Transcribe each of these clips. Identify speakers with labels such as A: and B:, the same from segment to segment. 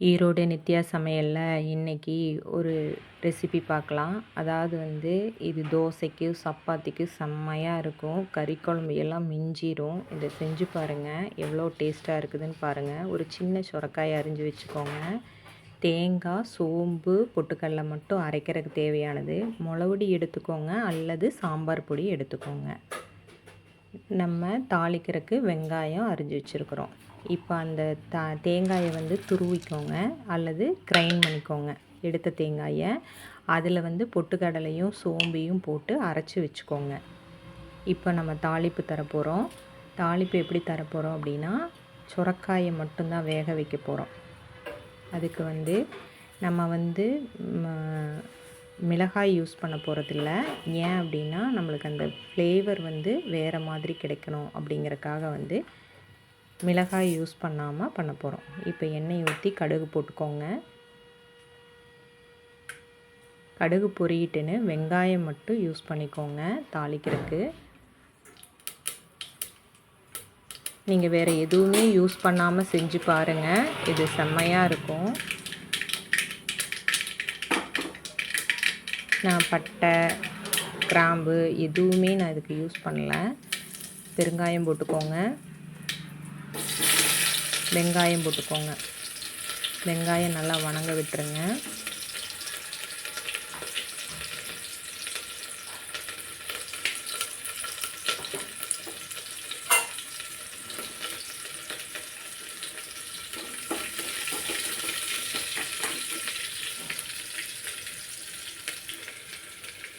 A: ஈரோடு நித்யா சமையலில் இன்றைக்கி ஒரு ரெசிபி பார்க்கலாம். அதாவது இது தோசைக்கு சப்பாத்திக்கு செம்மையாக இருக்கும். கறி குழம்பு எல்லாம் மிஞ்சிரும். இதை செஞ்சு பாருங்கள், எவ்வளோ டேஸ்ட்டாக இருக்குதுன்னு பாருங்கள். ஒரு சின்ன சுரைக்காய் அரிஞ்சு வச்சுக்கோங்க. தேங்காய், சோம்பு, பொட்டுக்கடலை மட்டும் அரைக்கிறதுக்கு தேவையானது. மிளகுடி எடுத்துக்கோங்க அல்லது சாம்பார் பொடி எடுத்துக்கோங்க. நம்ம தாளிக்கிறதுக்கு வெங்காயம் அரிஞ்சு வச்சுருக்குறோம். இப்போ அந்த தேங்காயை துருவிக்கோங்க அல்லது கிரைண்ட் பண்ணிக்கோங்க. எடுத்த தேங்காயை அதில் பொட்டுக்கடலையும் சோம்பையும் போட்டு அரைச்சி வச்சுக்கோங்க. இப்போ நம்ம தாளிப்பு தரப்போகிறோம். தாளிப்பு எப்படி தரப்போகிறோம் அப்படின்னா, சுரைக்காயை மட்டும்தான் வேக வைக்க போகிறோம். அதுக்கு நம்ம மிளகாய் யூஸ் பண்ண போகிறதில்ல. ஏன் அப்படின்னா, நம்மளுக்கு அந்த ஃப்ளேவர் வேறு மாதிரி கிடைக்கணும் அப்படிங்கிறக்காக மிளகாய் யூஸ் பண்ணாமல் பண்ண போகிறோம். இப்போ எண்ணெய் ஊற்றி கடுகு போட்டுக்கோங்க. கடுகு பொரியிட்டுன்னு வெங்காயம் மட்டும் யூஸ் பண்ணிக்கோங்க தாளிக்கிறதுக்கு. நீங்கள் வேறு எதுவுமே யூஸ் பண்ணாமல் செஞ்சு பாருங்கள், இது செம்மையாக இருக்கும். நான் பட்டை, கிராம்பு எதுவுமே நான் இதுக்கு யூஸ் பண்ணல. பெருங்காயம் போட்டுக்கோங்க. வெங்காயம் போட்டுக்கோங்க. வெங்காயம் நல்லா வணங்க விட்டுருங்க.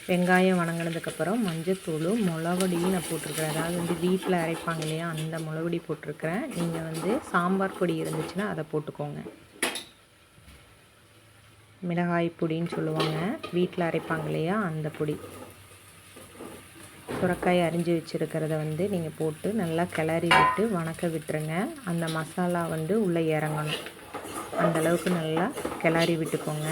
A: வெங்காயம் வணங்கினதுக்கப்புறம் மஞ்சத்தூள், மிளகுடியும் நான் போட்டிருக்கிறேன். அதாவது வீட்டில் அரைப்பாங்க இல்லையா, அந்த மிளகுடி போட்டிருக்கிறேன். நீங்கள் சாம்பார் பொடி இருந்துச்சுன்னா அதை போட்டுக்கோங்க. மிளகாய் பொடின்னு சொல்லுவாங்க, வீட்டில் அரைப்பாங்க இல்லையா அந்த பொடி. சுரைக்காய் அரிஞ்சு வச்சுருக்கிறத நீங்கள் போட்டு நல்லா கிளறி விட்டு வணக்க விட்டுருங்க. அந்த மசாலா உள்ளே இறங்கணும். அந்தளவுக்கு நல்லா கிளறி விட்டுக்கோங்க.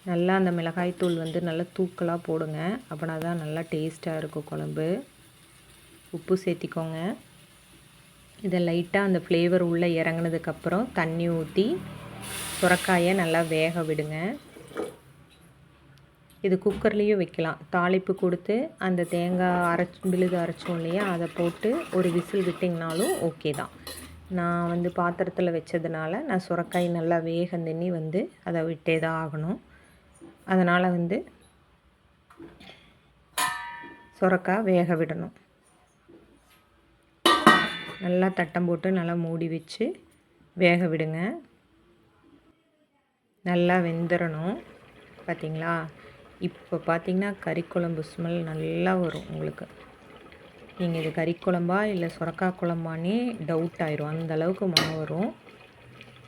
A: நல்லா அந்த மிளகாய்த்தூள் நல்லா தூக்கலாக போடுங்க. அப்படின்னா தான் நல்லா டேஸ்ட்டாக இருக்கும் குழம்பு. உப்பு சேர்த்திக்கோங்க. இதை லைட்டாக அந்த ஃப்ளேவர் உள்ளே இறங்கினதுக்கப்புறம் தண்ணி ஊற்றி சுரைக்காயை நல்லா வேக விடுங்க. இது குக்கர்லேயும் வைக்கலாம். தாளிப்பு கொடுத்து அந்த தேங்காய் விழுது அரைச்சோம் இல்லையா, அதை போட்டு ஒரு விசில் விட்டிங்கனாலும் ஓகே தான். நான் பாத்திரத்தில் வச்சதுனால நான் சுரைக்காய் நல்லா வேகந்தண்ணி அதை விட்டே தான் ஆகணும். அதனால் சுரைக்காய் வேக விடணும். நல்லா தட்டம் போட்டு நல்லா மூடி வச்சு வேக விடுங்க. நல்லா வெந்துடணும். பார்த்திங்களா, இப்போ பார்த்திங்கன்னா கறி குழம்பு ஸ்மெல் நல்லா வரும் உங்களுக்கு. நீங்கள் இது கறி குழம்பா இல்லை சுரைக்காய் குழம்பானே டவுட் ஆயிரும், அந்தளவுக்கு மனம் வரும்.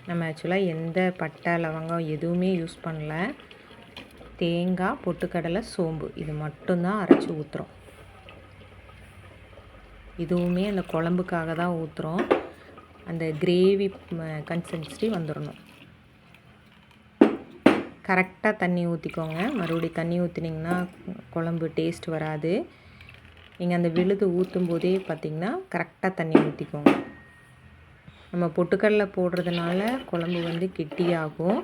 A: நம்ம ஆக்சுவலாக எந்த பட்டை, லவங்கம் எதுவுமே யூஸ் பண்ணல. தேங்காய், பொட்டுக்கடலை, சோம்பு இது மட்டும்தான் அரைச்சி ஊற்றுறோம். இதுவுமே அந்த குழம்புக்காக தான் ஊற்றுறோம். அந்த கிரேவி கன்சிஸ்டன்சி வந்துடணும். கரெக்டாக தண்ணி ஊற்றிக்கோங்க. மறுபடியும் தண்ணி ஊற்றினீங்கன்னா குழம்பு டேஸ்ட் வராது. நீங்கள் அந்த விழுது ஊற்றும் போதே பார்த்திங்கன்னா கரெக்டாக தண்ணி ஊற்றிக்கோங்க. நம்ம பொட்டுக்கடலை போடுறதுனால குழம்பு கெட்டியாகும்.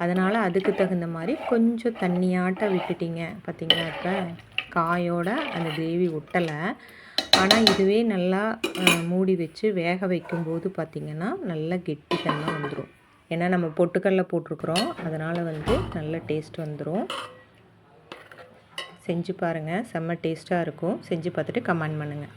A: அதனால் அதுக்கு தகுந்த மாதிரி கொஞ்சம் தண்ணியாட்ட விட்டுட்டிங்க. பார்த்திங்களா, இப்போ காயோட அந்த கிரேவி ஒட்டலை. ஆனால் இதுவே நல்லா மூடி வச்சு வேக வைக்கும்போது பார்த்திங்கன்னா நல்லா கெட்டித்தன்மை வந்துடும். ஏன்னா நம்ம பொட்டுக்கடலை போட்டிருக்குறோம், அதனால் நல்ல டேஸ்ட் வந்துடும். செஞ்சு பாருங்கள், செம்ம டேஸ்ட்டாக இருக்கும். செஞ்சு பார்த்துட்டு கமெண்ட் பண்ணுங்கள்.